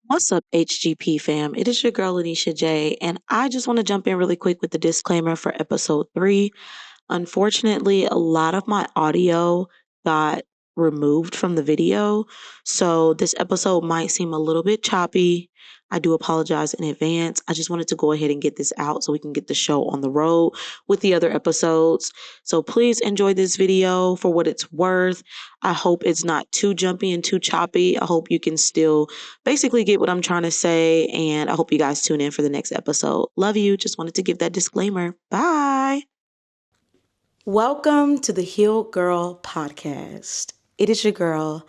What's up, HGP fam? It is your girl, Anisha J, and I just want to jump in really quick with the disclaimer for episode 3. Unfortunately, a lot of my audio got removed from the video, so this episode might seem a little bit choppy. I do apologize in advance. I just wanted to go ahead and get this out so we can get the show on the road with the other episodes. So please enjoy this video for what it's worth. I hope it's not too jumpy and too choppy. I hope you can still basically get what I'm trying to say, and I hope you guys tune in for the next episode. Love you. Just wanted to give that disclaimer. Bye. Welcome to the Heal Girl podcast. It is your girl,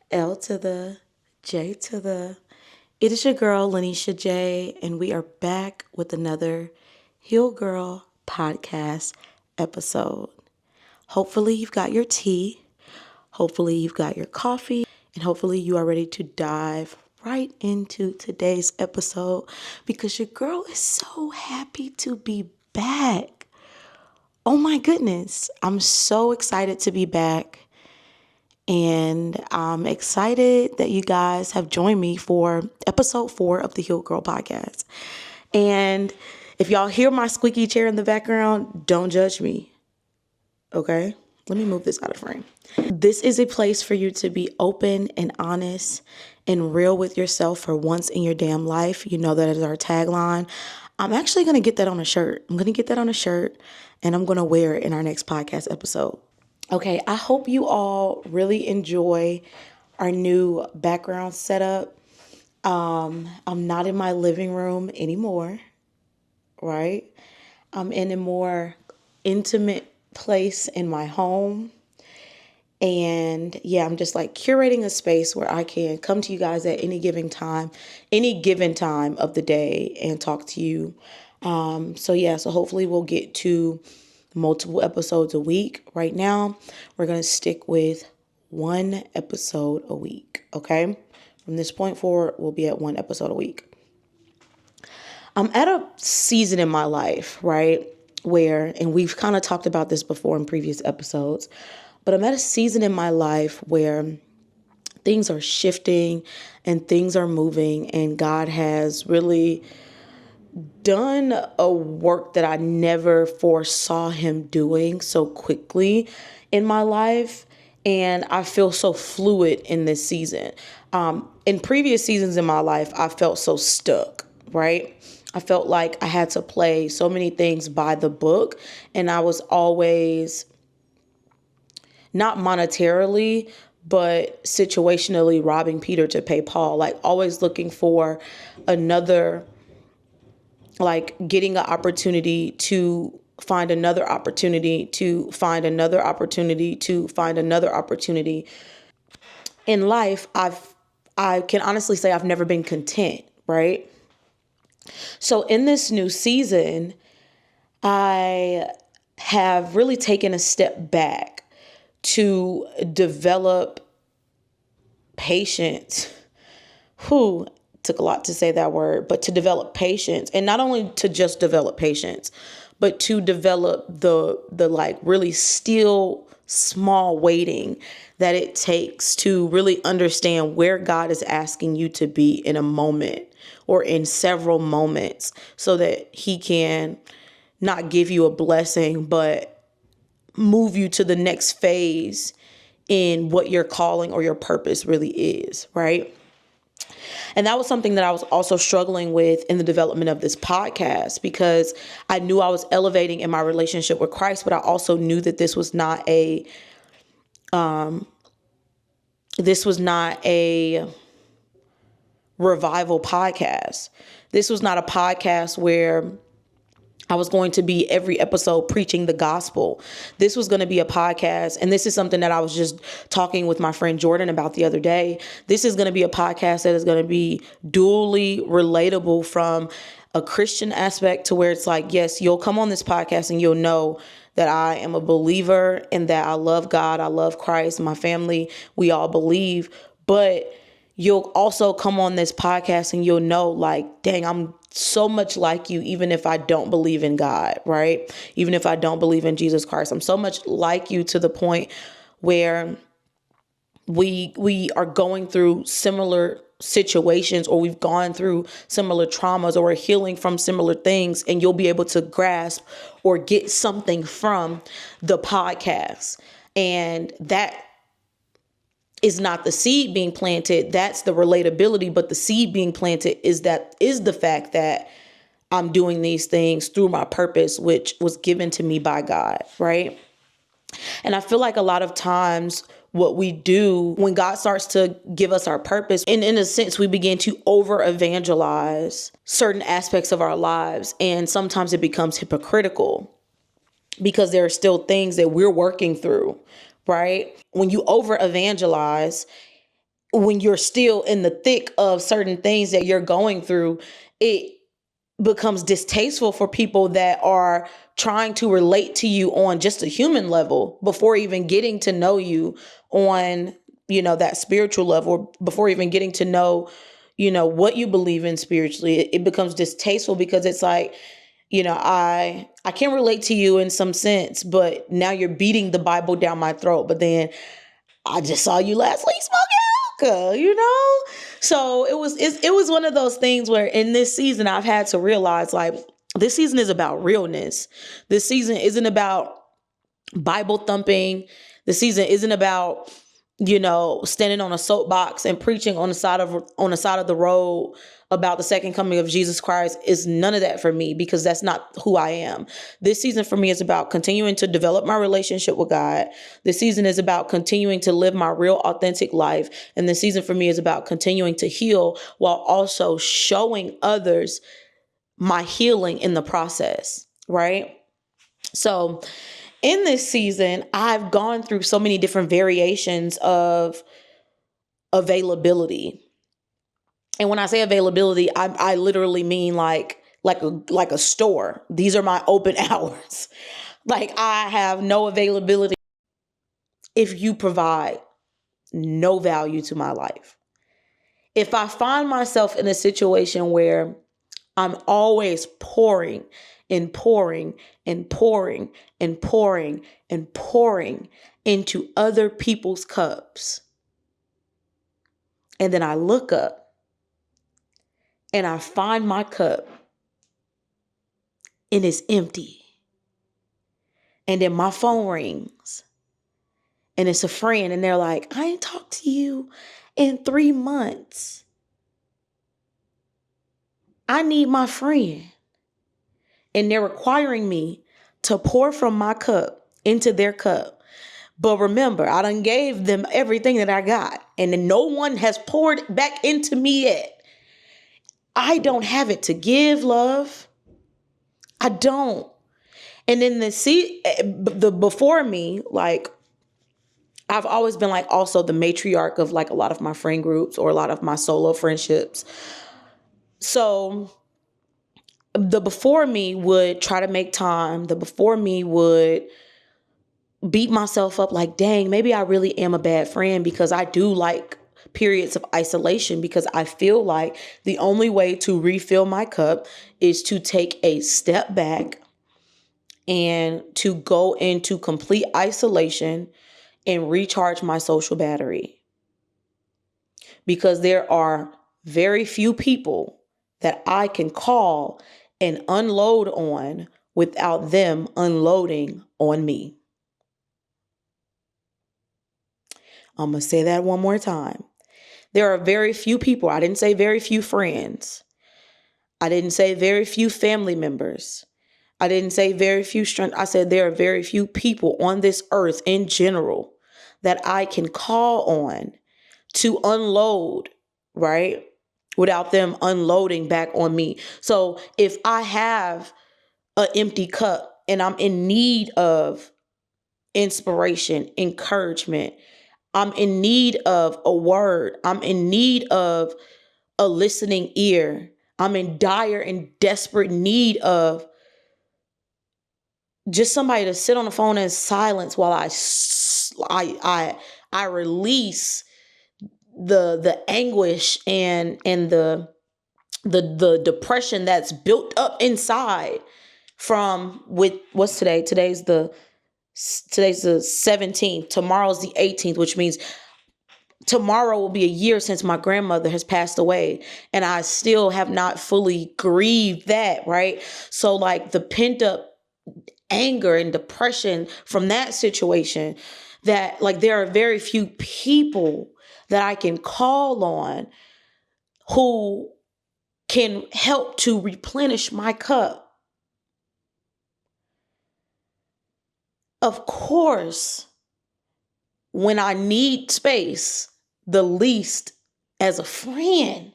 L to the J to the. It is your girl, Lanisha J, and we are back with another Heal Girl podcast episode. Hopefully, you've got your tea. Hopefully, you've got your coffee. And hopefully, you are ready to dive right into today's episode because your girl is so happy to be back. Oh my goodness, I'm so excited to be back, and I'm excited that you guys have joined me for episode 4 of the Heal Girl podcast. And if y'all hear my squeaky chair in the background, don't judge me, okay? Let me move this out of frame. This is a place for you to be open and honest and real with yourself for once in your damn life. You know that is our tagline. I'm actually going to get that on a shirt. I'm going to get that on a shirt, and I'm going to wear it in our next podcast episode. Okay, I hope you all really enjoy our new background setup. I'm not in my living room anymore, right? I'm in a more intimate place in my home. And yeah, I'm just like curating a space where I can come to you guys at any given time of the day and talk to you. So hopefully we'll get to multiple episodes a week. Right now, we're going to stick with one episode a week. Okay. From this point forward, we'll be at one episode a week. I'm at a season in my life, right? And we've kind of talked about this before in previous episodes, but I'm at a season in my life where things are shifting and things are moving, and God has really done a work that I never foresaw him doing so quickly in my life. And I feel so fluid in this season. In previous seasons in my life, I felt so stuck, right? I felt like I had to play so many things by the book, and I was always not monetarily, but situationally robbing Peter to pay Paul, like always looking for another, like getting an opportunity to find another opportunity, to find another opportunity, to find another opportunity. In life, I can honestly say I've never been content, right? So in this new season, I have really taken a step back to develop patience. Who took a lot to say that word, but to develop patience, and not only to just develop patience, but to develop the like really still small waiting that it takes to really understand where God is asking you to be in a moment or in several moments, so that he can not give you a blessing, but move you to the next phase in what your calling or your purpose really is, right? And that was something that I was also struggling with in the development of this podcast, because I knew I was elevating in my relationship with Christ, but I also knew that this was not a revival podcast. This was not a podcast where I was going to be every episode preaching the gospel. This was going to be a podcast, and this is something that I was just talking with my friend Jordan about the other day. This is going to be a podcast that is going to be dually relatable from a Christian aspect, to where it's like, yes, you'll come on this podcast and you'll know that I am a believer and that I love God, I love Christ, my family, we all believe. But you'll also come on this podcast and you'll know, like, dang, I'm so much like you, even if I don't believe in God, right? Even if I don't believe in Jesus Christ, I'm so much like you, to the point where we are going through similar situations, or we've gone through similar traumas, or we're healing from similar things, and you'll be able to grasp or get something from the podcast. And that is not the seed being planted, that's the relatability. But the seed being planted is the fact that I'm doing these things through my purpose, which was given to me by God, right? And I feel like a lot of times what we do when God starts to give us our purpose, and in a sense, we begin to over evangelize certain aspects of our lives. And sometimes it becomes hypocritical because there are still things that we're working through, right? When you over evangelize, when you're still in the thick of certain things that you're going through, it becomes distasteful for people that are trying to relate to you on just a human level before even getting to know you on, that spiritual level, before even getting to know, what you believe in spiritually. It becomes distasteful because it's like, I can relate to you in some sense, but now you're beating the Bible down my throat. But then I just saw you last week smoking hookah. So it was one of those things where in this season I've had to realize, like, this season is about realness. This season isn't about Bible thumping. The season isn't about, standing on a soapbox and preaching on the side of the road about the second coming of Jesus Christ. Is none of that for me, because that's not who I am. This season for me is about continuing to develop my relationship with God. This season is about continuing to live my real authentic life. And this season for me is about continuing to heal while also showing others my healing in the process, right? So in this season, I've gone through so many different variations of availability. And when I say availability, I literally mean like a store. These are my open hours. Like, I have no availability if you provide no value to my life. If I find myself in a situation where I'm always pouring and pouring and pouring and pouring and pouring into other people's cups, and then I look up and I find my cup and it's empty, and then my phone rings and it's a friend and they're like, I ain't talked to you in 3 months. I need my friend. And they're requiring me to pour from my cup into their cup. But remember, I done gave them everything that I got, and then no one has poured back into me yet. I don't have it to give, love. I don't. And then the before me, like, I've always been like also the matriarch of like a lot of my friend groups or a lot of my solo friendships. So the before me would try to make time. The before me would beat myself up like, dang, maybe I really am a bad friend, because I do like periods of isolation, because I feel like the only way to refill my cup is to take a step back and to go into complete isolation and recharge my social battery. Because there are very few people that I can call and unload on without them unloading on me. I'm going to say that one more time. There are very few people. I didn't say very few friends. I didn't say very few family members. I didn't say very few strangers. I said there are very few people on this earth in general that I can call on to unload, right? Without them unloading back on me. So if I have an empty cup and I'm in need of inspiration, encouragement, I'm in need of a word, I'm in need of a listening ear, I'm in dire and desperate need of just somebody to sit on the phone in silence while I release the anguish and the depression that's built up inside from with what's today? Today's the 17th. Tomorrow's the 18th, which means tomorrow will be a year since my grandmother has passed away, and I still have not fully grieved that, right? So like the pent up anger and depression from that situation, that like there are very few people that I can call on who can help to replenish my cup. Of course, when I need space, the least as a friend,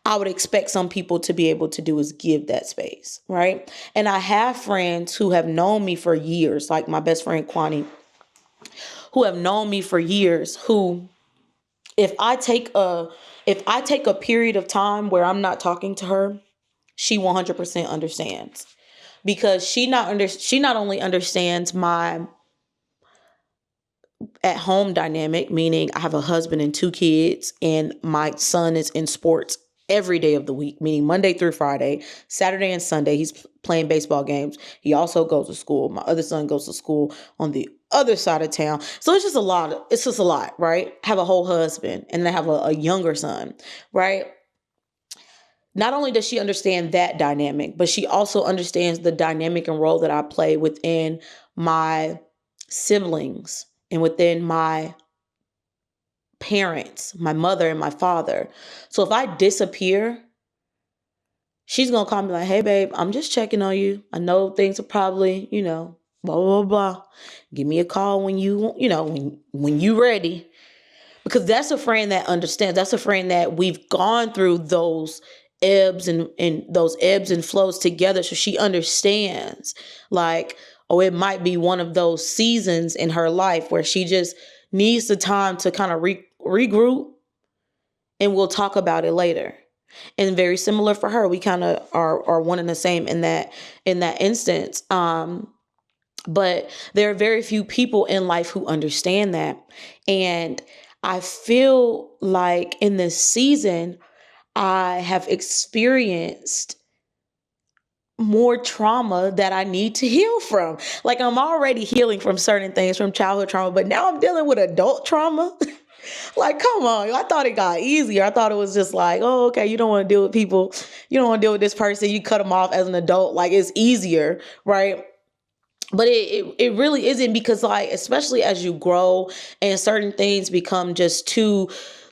I would expect some people to be able to do is give that space, right? And I have friends who have known me for years, like my best friend Kwani, who have known me for years, who if I take a period of time where I'm not talking to her, she 100% understands, because she not only understands my at home dynamic, meaning I have a husband and two kids, and my son is in sports every day of the week, meaning Monday through Friday, Saturday and Sunday, he's playing baseball games. He also goes to school. My other son goes to school on the other side of town. So it's just a lot, right? I have a whole husband, and I have a younger son, right? Not only does she understand that dynamic, but she also understands the dynamic and role that I play within my siblings and within my parents, my mother and my father. So if I disappear, she's going to call me like, hey, babe, I'm just checking on you. I know things are probably, blah, blah, blah. Give me a call when when you ready. Because that's a friend that understands. That's a friend that we've gone through those ebbs and flows together. So she understands, like, oh, it might be one of those seasons in her life where she just needs the time to kind of regroup, and we'll talk about it later. And very similar for her, we kind of are one and the same in that instance. But there are very few people in life who understand that. And I feel like in this season, I have experienced more trauma that I need to heal from. Like, I'm already healing from certain things from childhood trauma, but now I'm dealing with adult trauma. Like, come on. I thought it got easier. I thought it was just like, oh, okay, you don't want to deal with people. You don't want to deal with this person. You cut them off as an adult. Like, it's easier, right? But it really isn't, because like, especially as you grow and certain things become just too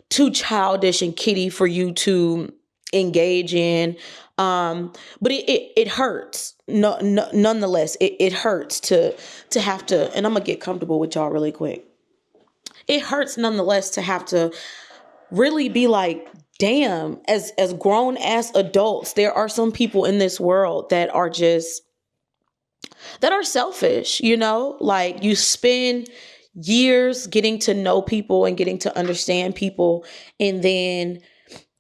childish and kiddie for you to engage in. But it hurts. Nonetheless, it hurts to have to, and I'm gonna get comfortable with y'all really quick. It hurts nonetheless to have to really be like, damn, as grown ass adults, there are some people in this world that are selfish, like you spend years getting to know people and getting to understand people. And then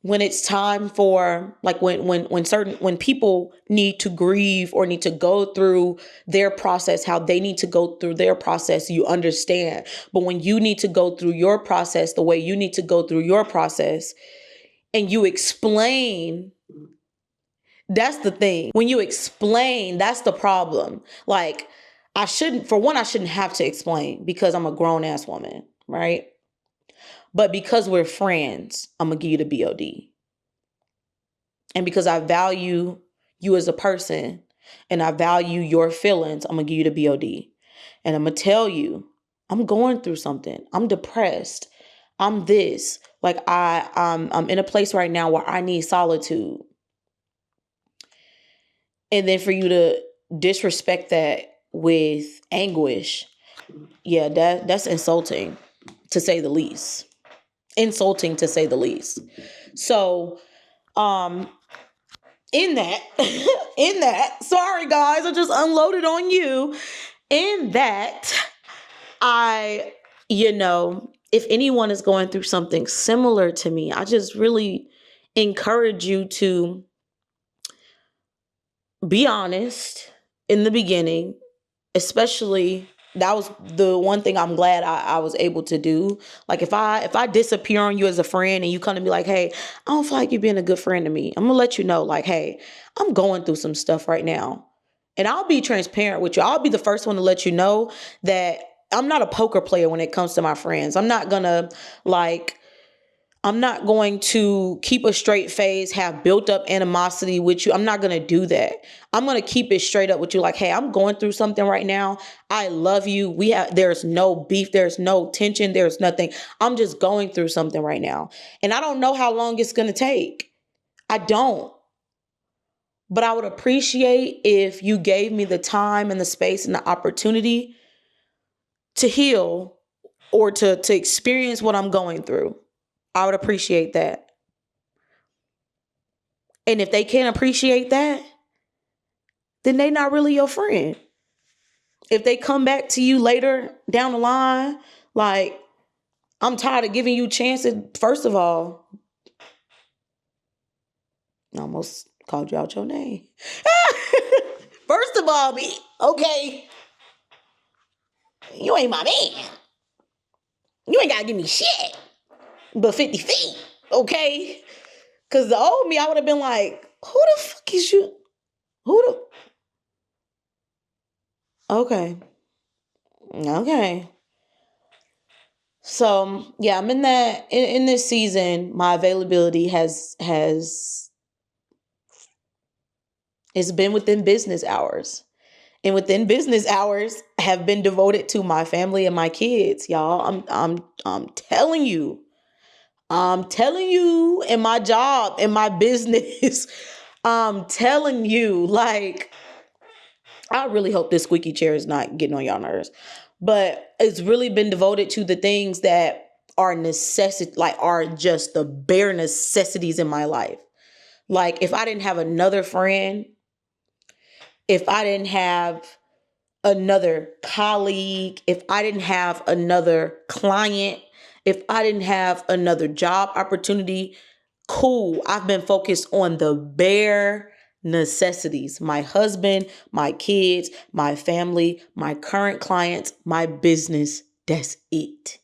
when it's time for, like, when people need to grieve or need to go through their process, how they need to go through their process, you understand. But when you need to go through your process the way you need to go through your process, and you explain, that's the thing. When you explain, that's the problem. Like, I shouldn't have to explain, because I'm a grown ass woman, right? But because we're friends, I'm gonna give you the BOD. And because I value you as a person and I value your feelings, I'm gonna give you the BOD. And I'm gonna tell you, I'm going through something. I'm depressed. I'm this. Like, I'm in a place right now where I need solitude. And then for you to disrespect that with anguish, yeah, that's insulting, to say the least. Insulting, to say the least. So, in that, sorry guys, I just unloaded on you. In that, if anyone is going through something similar to me, I just really encourage you to be honest in the beginning. Especially, that was the one thing I'm glad I was able to do. Like, if I disappear on you as a friend and you come to me like, hey, I don't feel like you being a good friend to me, I'm gonna let you know, like, hey, I'm going through some stuff right now. And I'll be transparent with you. I'll be the first one to let you know that I'm not a poker player when it comes to my friends. I'm not gonna, like, I'm not going to keep a straight face, have built up animosity with you. I'm not going to do that. I'm going to keep it straight up with you. Like, hey, I'm going through something right now. I love you. There's no beef. There's no tension. There's nothing. I'm just going through something right now. And I don't know how long it's going to take. I don't. But I would appreciate if you gave me the time and the space and the opportunity to heal or to experience what I'm going through. I would appreciate that. And if they can't appreciate that, then they not really your friend. If they come back to you later down the line, like, I'm tired of giving you chances. First of all, I almost called you out your name. First of all, okay, you ain't my man. You ain't got to give me shit but 50 feet, okay? Because the old me, I would have been like, who the fuck is you? Okay. Okay. So yeah, I'm in that in this season, my availability has it's been within business hours. And within business hours have been devoted to my family and my kids, y'all. I'm telling you. I'm telling you, in my job, in my business, I'm telling you, like, I really hope this squeaky chair is not getting on y'all nerves. But it's really been devoted to the things that are are just the bare necessities in my life. Like, if I didn't have another friend, if I didn't have another colleague, if I didn't have another client, if I didn't have another job opportunity, cool. I've been focused on the bare necessities: my husband, my kids, my family, my current clients, my business. That's it.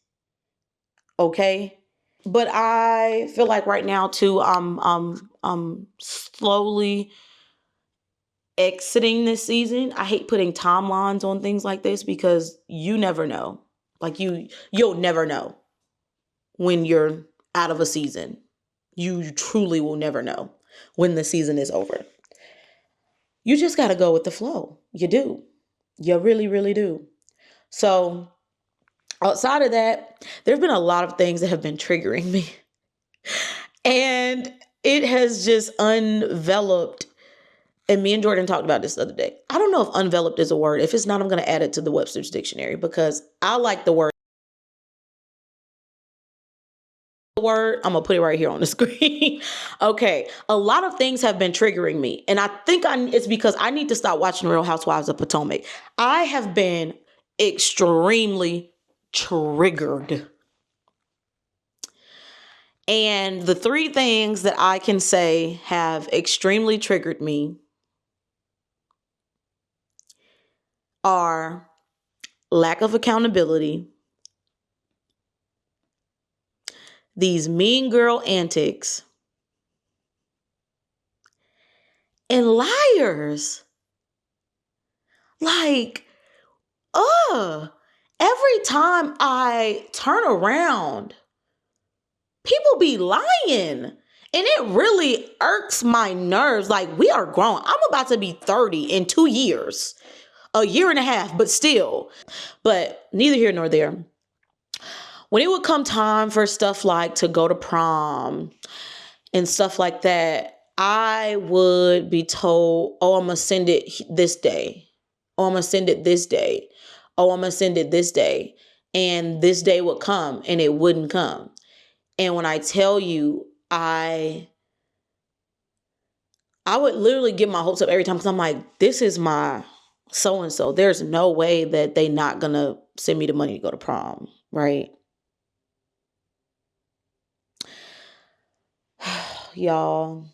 Okay? But I feel like right now too, I'm slowly exiting this season. I hate putting timelines on things like this because you never know. Like, you'll never know when you're out of a season. You truly will never know when the season is over. You just got to go with the flow. You do. You really, really do. So outside of that, there've been a lot of things that have been triggering me. And it has just unveloped. And me and Jordan talked about this the other day. I don't know if unveloped is a word. If it's not, I'm going to add it to the Webster's dictionary because I like the word. I'm gonna put it right here on the screen. Okay, a lot of things have been triggering me, and I think it's because I need to stop watching Real Housewives of Potomac. I have been extremely triggered, and the three things that I can say have extremely triggered me are lack of accountability, these mean girl antics, and liars. Like, every time I turn around, people be lying. And it really irks my nerves. Like, we are grown. I'm about to be 30 in 2 years, a year and a half, but still. But neither here nor there. When it would come time for stuff like to go to prom and stuff like that, I would be told, oh, I'm going to send it this day. Oh, I'm going to send it this day. Oh, I'm going to send it this day. And this day would come and it wouldn't come. And when I tell you, I would literally get my hopes up every time because I'm like, this is my so-and-so. There's no way that they not going to send me the money to go to prom, right? Y'all,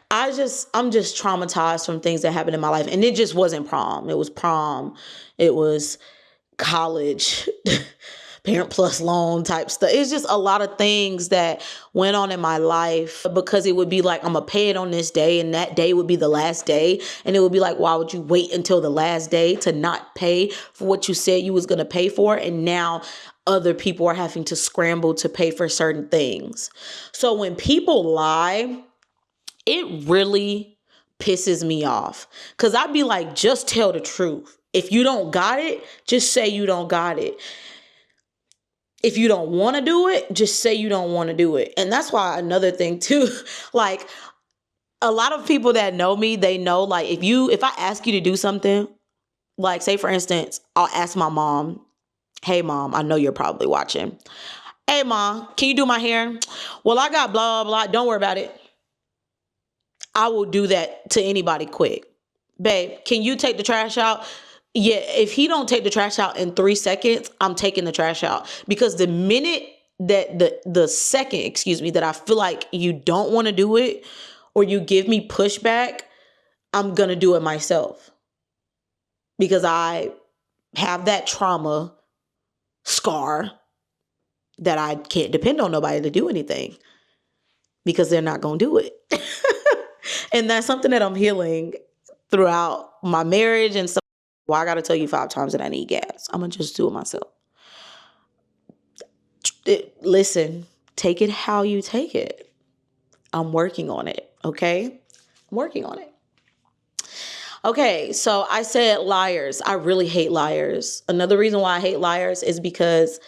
I'm just traumatized from things that happened in my life. And it just wasn't prom. It was prom. It was college, parent plus loan type stuff. It's just a lot of things that went on in my life because it would be like, I'm going to pay it on this day and that day would be the last day. And it would be like, why would you wait until the last day to not pay for what you said you was going to pay for? And now other people are having to scramble to pay for certain things. So when people lie, it really pisses me off. Because I'd be like, just tell the truth. If you don't got it, just say you don't got it. If you don't want to do it, just say you don't want to do it. And that's why another thing too, like a lot of people that know me, they know like if I ask you to do something, like say for instance, I'll ask my mom, hey mom, I know you're probably watching. Hey mom, can you do my hair? Well, I got blah, blah, blah. Don't worry about it. I will do that to anybody quick. Babe, can you take the trash out? Yeah, if he don't take the trash out in 3 seconds, I'm taking the trash out. Because the minute that the second, excuse me, that I feel like you don't want to do it or you give me pushback, I'm going to do it myself. Because I have that trauma scar that I can't depend on nobody to do anything because they're not going to do it. And that's something that I'm healing throughout my marriage and stuff. Well, I got to tell you 5 times that I need gas. I'm going to just do it myself. Listen, take it how you take it. I'm working on it, okay? I'm working on it. Okay, so I said liars. I really hate liars. Another reason why I hate liars is because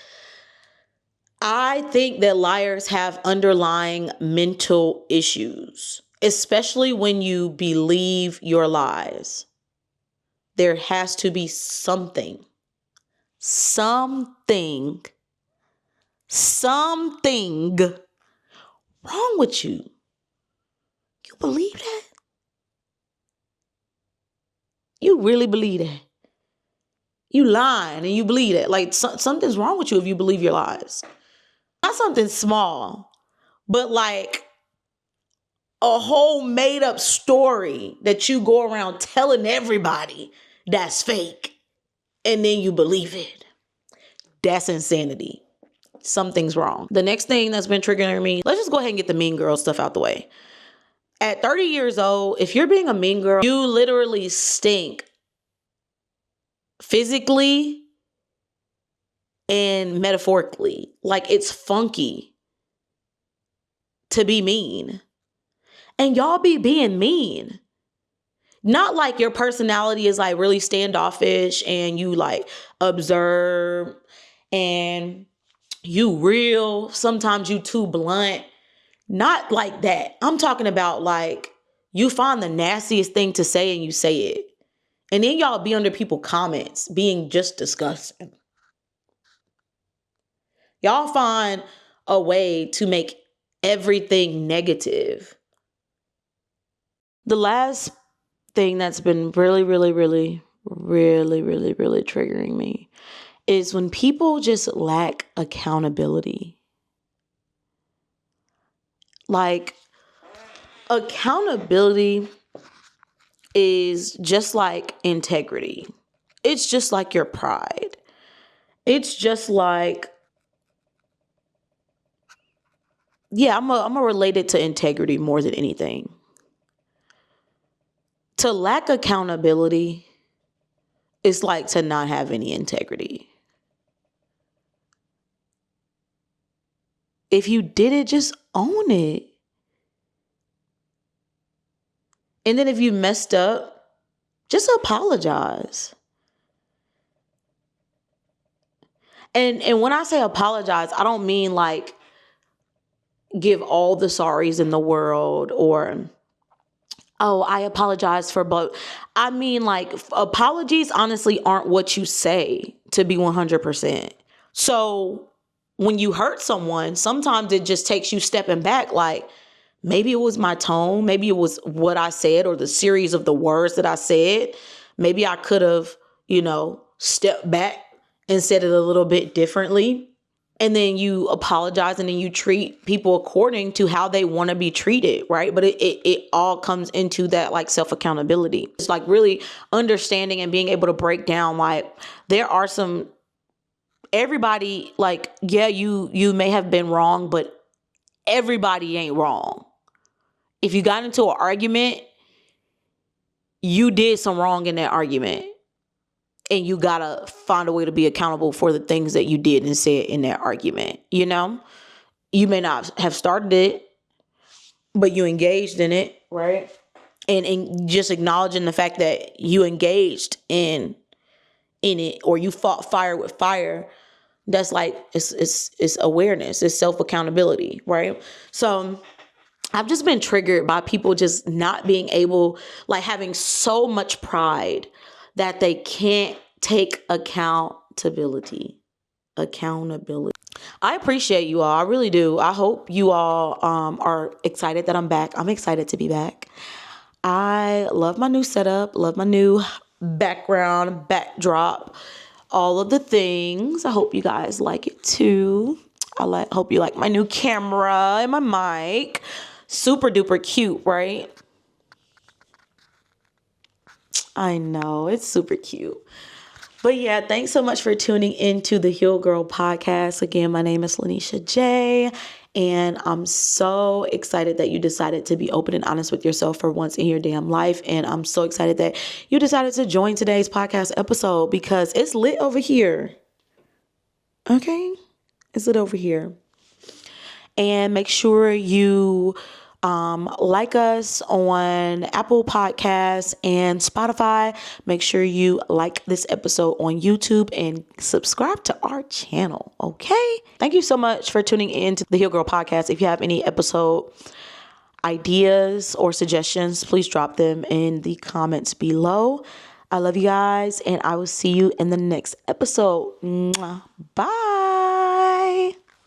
I think that liars have underlying mental issues, especially when you believe your lies. There has to be something wrong with you. You believe that? You really believe that? You lying and you believe that. Like something's wrong with you if you believe your lies. Not something small, but like a whole made up story that you go around telling everybody that's fake and then you believe it. That's insanity. Something's wrong. The next thing that's been triggering me, let's just go ahead and get the mean girl stuff out the way. At 30 years old, if you're being a mean girl, you literally stink physically and metaphorically. Like it's funky to be mean. And y'all be being mean. Not like your personality is like really standoffish and you like observe and you real. Sometimes you too blunt. Not like that. I'm talking about like you find the nastiest thing to say and you say it. And then y'all be under people's comments being just disgusting. Y'all find a way to make everything negative. The last thing that's been really triggering me is when people just lack accountability. Like, accountability is just like integrity. It's just like your pride. It's just like, yeah, I'm a relate it to integrity more than anything. To lack accountability is like to not have any integrity. If you did it, just own it. And then if you messed up, just apologize. And when I say apologize, I don't mean like give all the sorries in the world or, oh, I apologize for both. I mean, like, apologies honestly aren't what you say, to be 100%. So when you hurt someone, sometimes it just takes you stepping back. Like, maybe it was my tone. Maybe it was what I said or the series of the words that I said. Maybe I could have, stepped back and said it a little bit differently. And then you apologize and then you treat people according to how they want to be treated, right? But it all comes into that like self-accountability. It's like really understanding and being able to break down like there are some, everybody like, yeah, you may have been wrong, but everybody ain't wrong. If you got into an argument, you did some wrong in that argument. and you gotta find a way to be accountable for the things that you did and said in that argument. You know, you may not have started it, but you engaged in it, right? And just acknowledging the fact that you engaged in it, or you fought fire with fire. That's like, it's awareness, it's self accountability, right? So I've just been triggered by people just not being able, like having so much pride that they can't take accountability. Accountability. I appreciate you all. I really do. I hope you all are excited that I'm back. I'm excited to be back. I love my new setup, love my new background, backdrop, all of the things. I hope you guys like it too. Hope you like my new camera and my mic. Super duper cute, right? I know, it's super cute. But yeah, thanks so much for tuning into the Heal Girl podcast. Again, my name is Lanisha J, and I'm so excited that you decided to be open and honest with yourself for once in your damn life. And I'm so excited that you decided to join today's podcast episode because it's lit over here. Okay? It's lit over here. And make sure you like us on Apple Podcasts and Spotify. Make sure you like this episode on YouTube and subscribe to our channel. Okay. Thank you so much for tuning in to the Heal Girl podcast. If you have any episode ideas or suggestions, please drop them in the comments below. I love you guys, and I will see you in the next episode. Mwah. Bye.